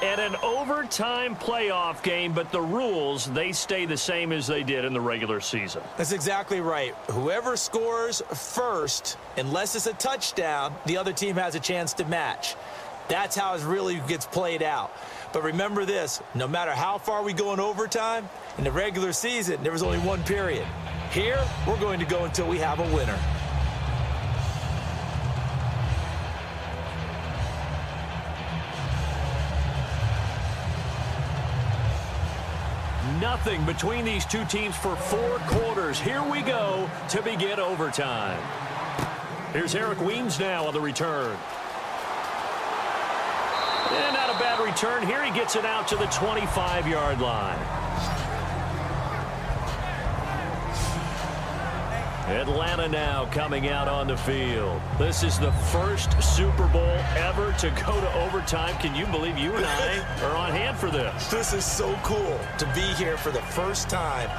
And an overtime playoff game, but the rules, they stay the same as they did in the regular season. That's exactly right. Whoever scores first, unless it's a touchdown, the other team has a chance to match. That's how it really gets played out. But remember this, no matter how far we go in overtime, in the regular season, there was only one period. Here, we're going to go until we have a winner. Nothing between these two teams for 4 quarters. Here we go to begin overtime. Here's Eric Weems now on the return. And not a bad return. Here he gets it out to the 25-yard line. Atlanta now coming out on the field. This is the first Super Bowl ever to go to overtime. Can you believe you and I are on hand for this? This is so cool to be here for the first time.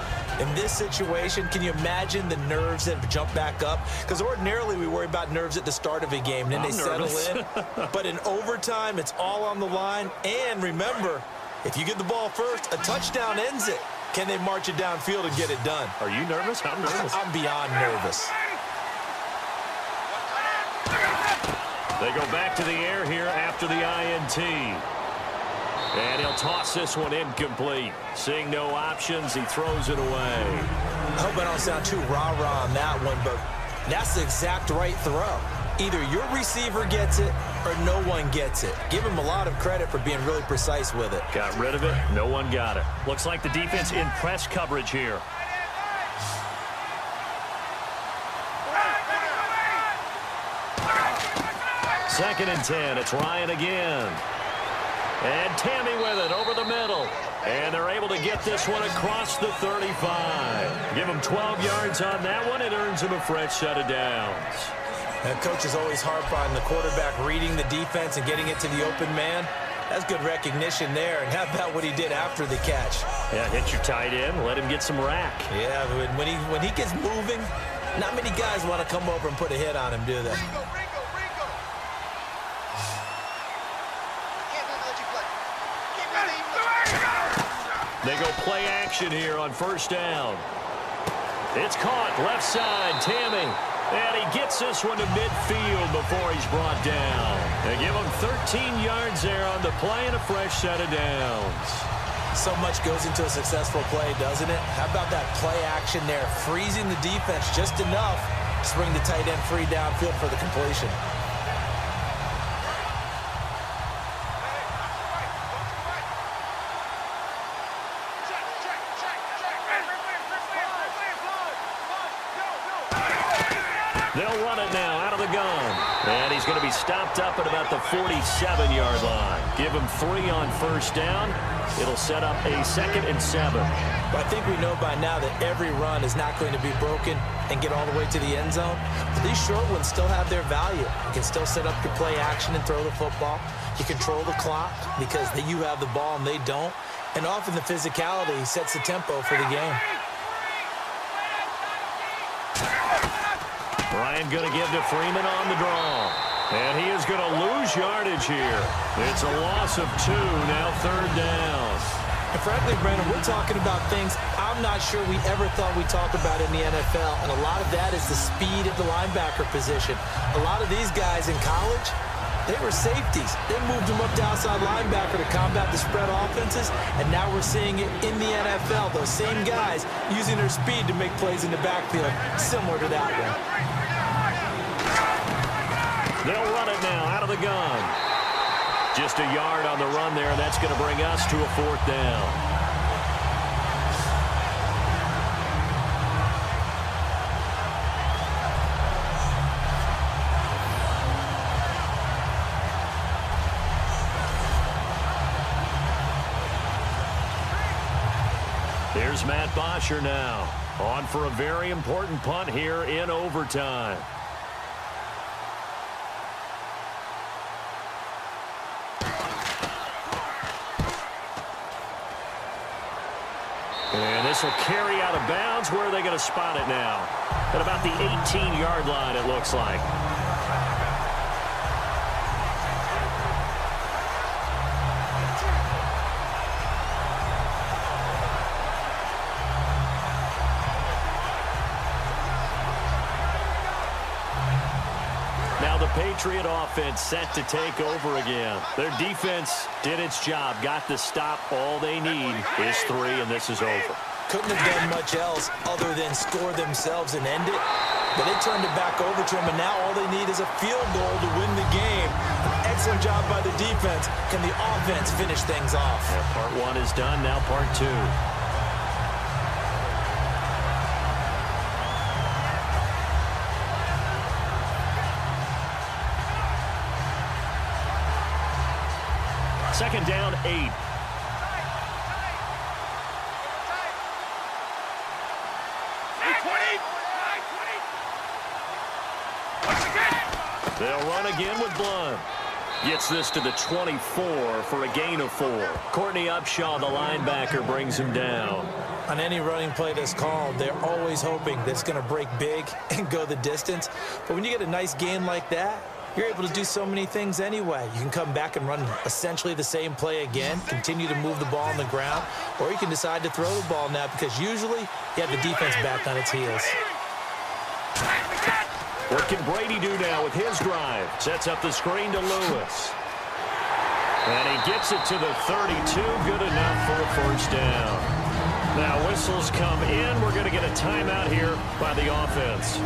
In this situation, can you imagine the nerves that have jumped back up? Because ordinarily we worry about nerves at the start of a game, then they settle in. But in overtime, it's all on the line. And remember, if you get the ball first, a touchdown ends it. Can they march it downfield and get it done? Are you nervous? I'm nervous. I'm beyond nervous. They go back to the air here after the INT. And he'll toss this one incomplete. Seeing no options, he throws it away. I hope I don't sound too rah-rah on that one, but that's the exact right throw. Either your receiver gets it or no one gets it. Give him a lot of credit for being really precise with it. Got rid of it. No one got it. Looks like the defense in press coverage here. Second and 10. It's Ryan again. And Tammy with it over the middle. And they're able to get this one across the 35. Give him 12 yards on that one. It earns him a fresh set of downs. And coach is always harp on the quarterback reading the defense and getting it to the open man. That's good recognition there. And how about what he did after the catch? Yeah, hit your tight end. Let him get some rack. Yeah, when he gets moving, not many guys want to come over and put a hit on him, do they? They go play action here on first down. It's caught left side, Tammy. And he gets this one to midfield before he's brought down. They give him 13 yards there on the play and a fresh set of downs. So much goes into a successful play, doesn't it? How about that play action there, freezing the defense just enough to bring the tight end free downfield for the completion. They'll run it now out of the gun. And he's going to be stopped up at about the 47-yard line. Give him 3 on first down. It'll set up a 2nd and 7. But I think we know by now that every run is not going to be broken and get all the way to the end zone. But these short ones still have their value. You can still set up your play action and throw the football. You control the clock because you have the ball and they don't. And often the physicality sets the tempo for the game. Ryan going to give to Freeman on the draw. And he is going to lose yardage here. It's a loss of 2, now 3rd down. And frankly, Brandon, we're talking about things I'm not sure we ever thought we'd talk about in the NFL. And a lot of that is the speed at the linebacker position. A lot of these guys in college, they were safeties. They moved them up to outside linebacker to combat the spread offenses, and now we're seeing it in the NFL. Those same guys using their speed to make plays in the backfield, similar to that one. They'll run it now out of the gun. Just a yard on the run there, and that's going to bring us to a 4th down. Here's Matt Bosher now, on for a very important punt here in overtime. And this will carry out of bounds. Where are they going to spot it now? At about the 18-yard line, it looks like. Patriot offense set to take over again. Their defense did its job, got the stop. All they need is 3, and this is over. Couldn't have done much else other than score themselves and end it. But they turned it back over to him, and now all they need is a field goal to win the game. An excellent job by the defense. Can the offense finish things off? Yeah, part 1 is done, now part 2. Second down, 8. They'll run again with Blunt. Gets this to the 24 for a gain of 4. Courtney Upshaw, the linebacker, brings him down. On any running play that's called, they're always hoping that it's going to break big and go the distance. But when you get a nice gain like that, you're able to do so many things anyway. You can come back and run essentially the same play again, continue to move the ball on the ground, or you can decide to throw the ball now because usually you have the defense back on its heels. What can Brady do now with his drive? Sets up the screen to Lewis. And he gets it to the 32. Good enough for a first down. Now whistles come in. We're going to get a timeout here by the offense.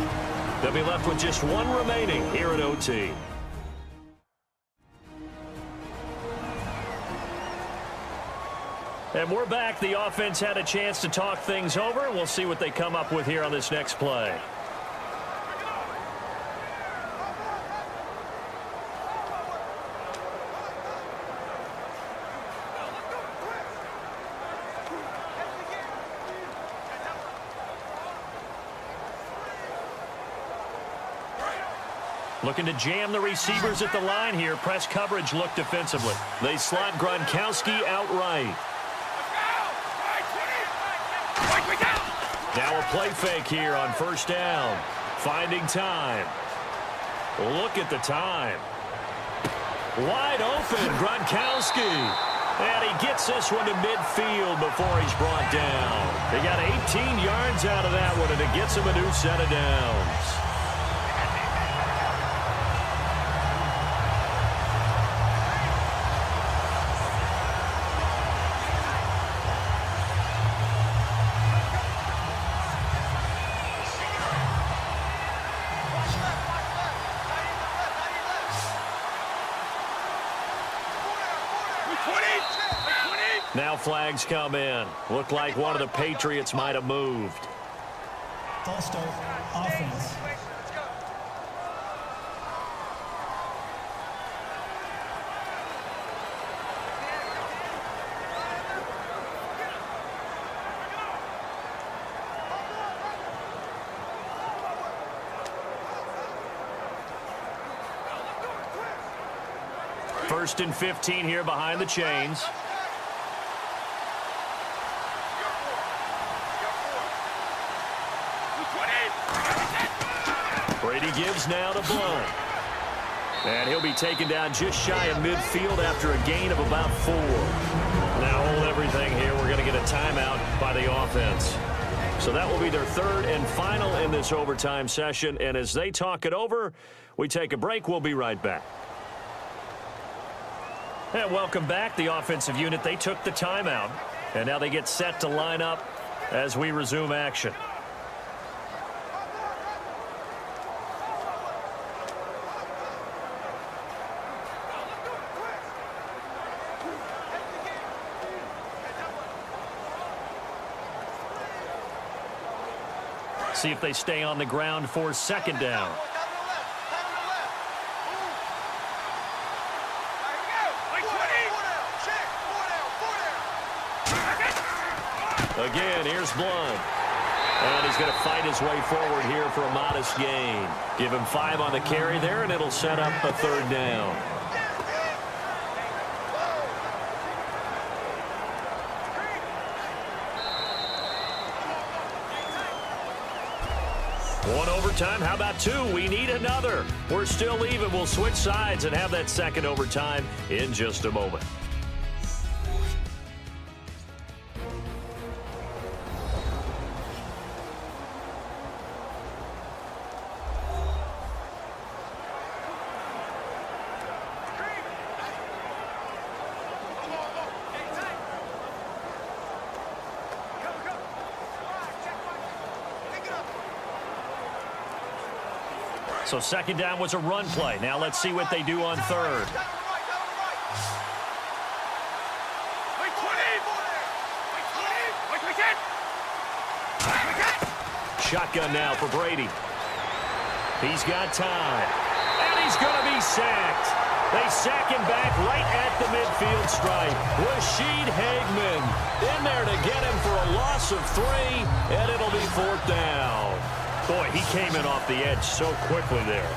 They'll be left with just 1 remaining here at OT. And we're back. The offense had a chance to talk things over. We'll see what they come up with here on this next play. Looking to jam the receivers at the line here. Press coverage look defensively. They slot Gronkowski outright. Now a play fake here on first down. Finding time. Look at the time. Wide open, Gronkowski. And he gets this one to midfield before he's brought down. He got 18 yards out of that one, and it gets him a new set of downs. Now flags come in. Looked like one of the Patriots might have moved. False start, offense. First and 15 here behind the chains. Brady gives now to Blunt. And he'll be taken down just shy of midfield after a gain of about 4. Now hold everything here. We're going to get a timeout by the offense. So that will be their third and final in this overtime session. And as they talk it over, we take a break. We'll be right back. And welcome back. The offensive unit, they took the timeout. And now they get set to line up as we resume action. See if they stay on the ground for second down. Again, here's Blunt. And he's going to fight his way forward here for a modest gain. Give him 5 on the carry there, and it'll set up a third down. One overtime. How about 2? We need another. We're still even. We'll switch sides and have that second overtime in just a moment. So second down was a run play. Now let's see what they do on third. Shotgun now for Brady. He's got time. And he's going to be sacked. They sack him back right at the midfield stripe. Rashid Hageman in there to get him for a loss of 3, and it'll be 4th down. Boy, he came in off the edge so quickly there.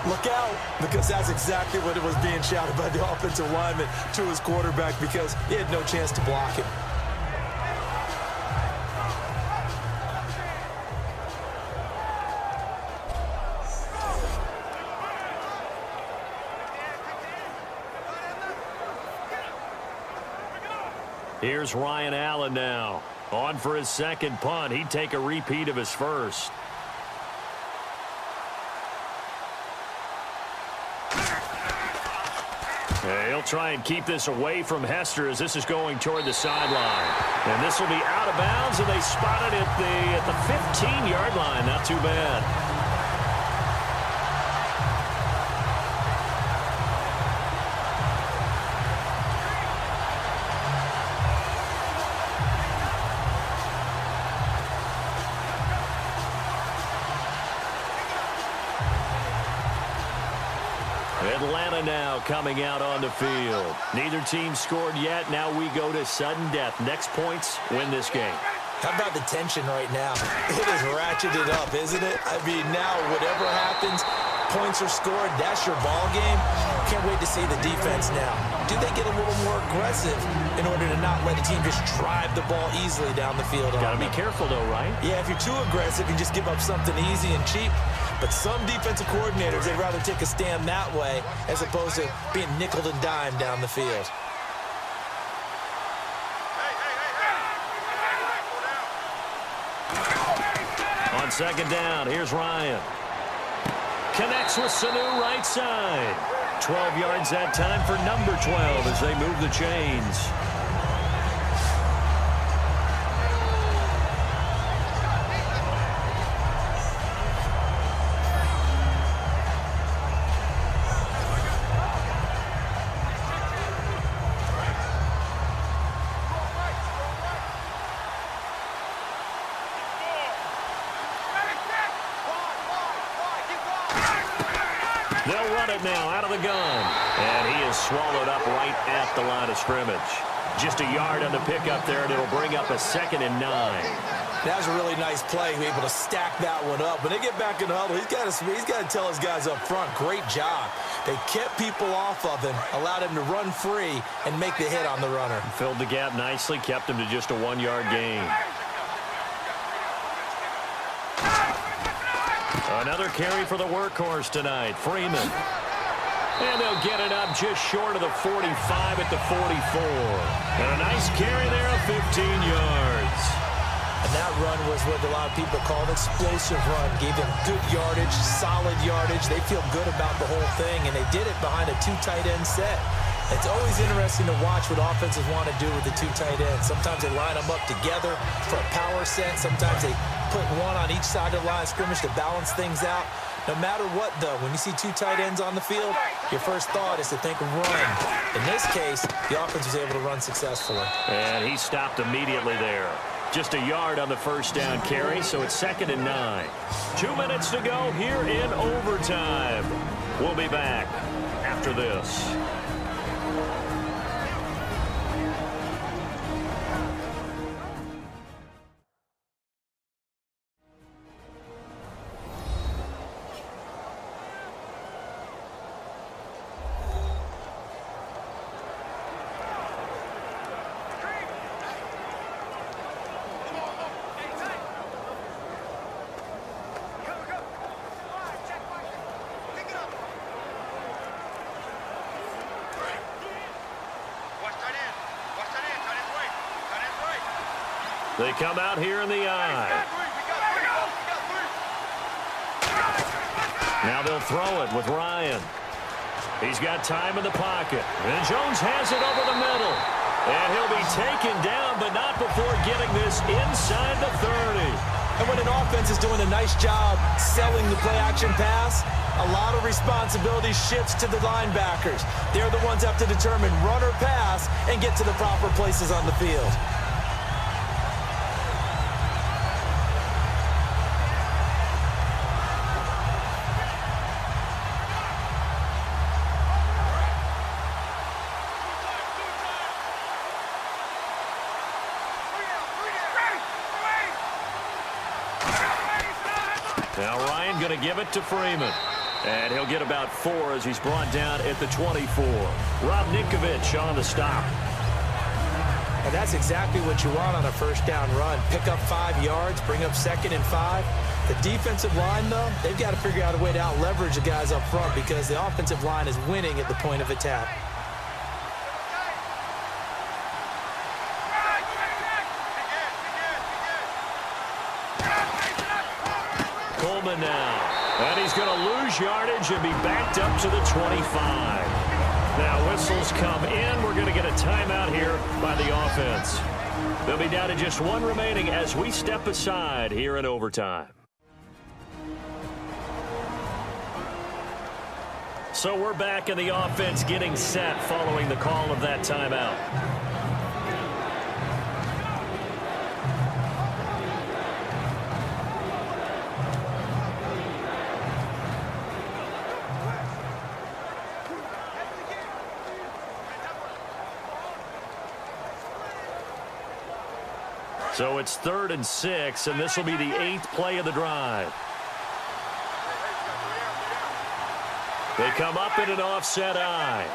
Look out, because that's exactly what it was being shouted by the offensive lineman to his quarterback, because he had no chance to block him. Here's Ryan Allen now. On for his second punt. He'd take a repeat of his first. He'll try and keep this away from Hester as this is going toward the sideline. And this will be out of bounds, and they spot it at the 15-yard line. Not too bad. Atlanta now coming out on the field. Neither team scored yet. Now we go to sudden death. Next points win this game. How about the tension right now? It is ratcheted up, isn't it? I mean, now whatever happens, points are scored. That's your ball game. Can't wait to see the defense now. Do they get a little more aggressive in order to not let the team just drive the ball easily down the field? Got to be careful, though, right? Yeah, if you're too aggressive, you just give up something easy and cheap. But some defensive coordinators, they'd rather take a stand that way as opposed to being nickeled and dimed down the field. On second down, here's Ryan. Connects with Sanu right side. 12 yards that time for number 12 as they move the chains. They'll run it now out of the gun. And he is swallowed up right at the line of scrimmage. Just a yard on the pickup there, and it'll bring up a 2nd and 9. That was a really nice play, able to stack that one up. When they get back in the huddle, he's got to tell his guys up front, great job. They kept people off of him, allowed him to run free and make the hit on the runner. Filled the gap nicely, kept him to just a 1-yard gain. Another carry for the workhorse tonight, Freeman. And they'll get it up just short of the 45 at the 44. And a nice carry there of 15 yards. And that run was what a lot of people call an explosive run. Gave them good yardage, solid yardage. They feel good about the whole thing, and they did it behind a 2 tight end set. It's always interesting to watch what offenses want to do with the 2 tight ends. Sometimes they line them up together for a power set. Sometimes they put one on each side of the line of scrimmage to balance things out. No matter what, though, when you see 2 tight ends on the field, your first thought is to think run. In this case, the offense was able to run successfully. And he stopped immediately there. Just a yard on the first down carry, so it's 2nd and 9. 2 minutes to go here in overtime. We'll be back after this. They come out here in the eye. Now they'll throw it with Ryan. He's got time in the pocket. And Jones has it over the middle. And he'll be taken down, but not before getting this inside the 30. And when an offense is doing a nice job selling the play-action pass, a lot of responsibility shifts to the linebackers. They're the ones that have to determine run or pass and get to the proper places on the field. Now Ryan going to give it to Freeman. And he'll get about 4 as he's brought down at the 24. Rob Ninkovich on the stop. And that's exactly what you want on a first down run. Pick up 5 yards, bring up 2nd and 5. The defensive line, though, they've got to figure out a way to out-leverage the guys up front because the offensive line is winning at the point of attack. Coleman now. And he's going to lose yardage and be backed up to the 25. Now whistles come in. We're going to get a timeout here by the offense. They'll be down to just 1 remaining as we step aside here in overtime. So we're back in the offense getting set following the call of that timeout. So it's 3rd and 6, and this will be the 8th play of the drive. They come up in an offset eye.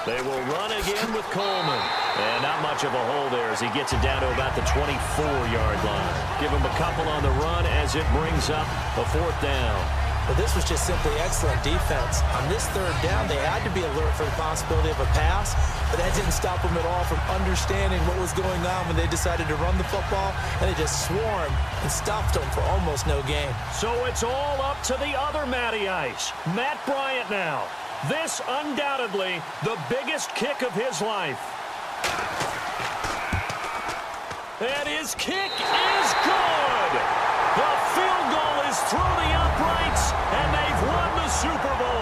They will run again with Coleman. And not much of a hole there as he gets it down to about the 24-yard line. Give him a couple on the run as it brings up a 4th down. But this was just simply excellent defense. On this 3rd down, they had to be alert for the possibility of a pass, but that didn't stop them at all from understanding what was going on when they decided to run the football, and they just swarmed and stuffed them for almost no gain. So it's all up to the other Matty Ice, Matt Bryant now. This undoubtedly the biggest kick of his life. And his kick is good. The field goal is through the uprights, and they've won the Super Bowl.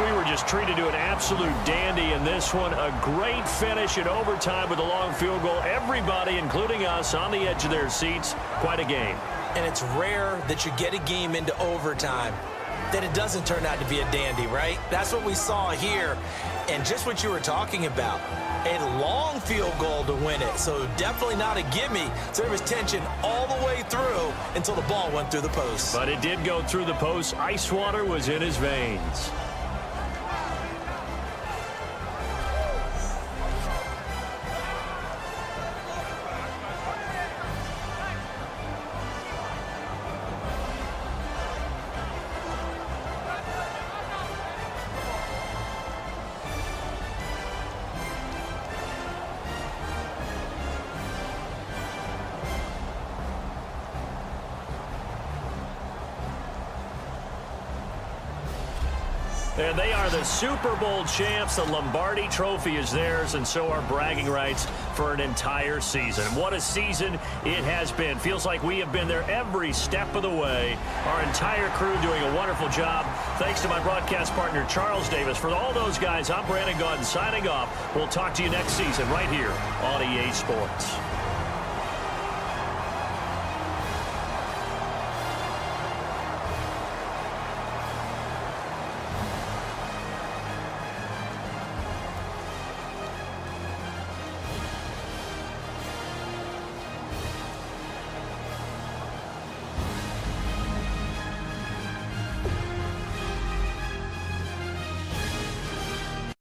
We were just treated to an absolute dandy in this one. A great finish in overtime with a long field goal. Everybody, including us, on the edge of their seats. Quite a game. And it's rare that you get a game into overtime that it doesn't turn out to be a dandy, right? That's what we saw here. And just what you were talking about, a long field goal to win it. So definitely not a gimme. So there was tension all the way through until the ball went through the post. But it did go through the post. Ice water was in his veins. And they are the Super Bowl champs. The Lombardi Trophy is theirs, and so are bragging rights for an entire season. What a season it has been. Feels like we have been there every step of the way. Our entire crew doing a wonderful job. Thanks to my broadcast partner, Charles Davis. For all those guys, I'm Brandon Gaudin signing off. We'll talk to you next season right here on EA Sports.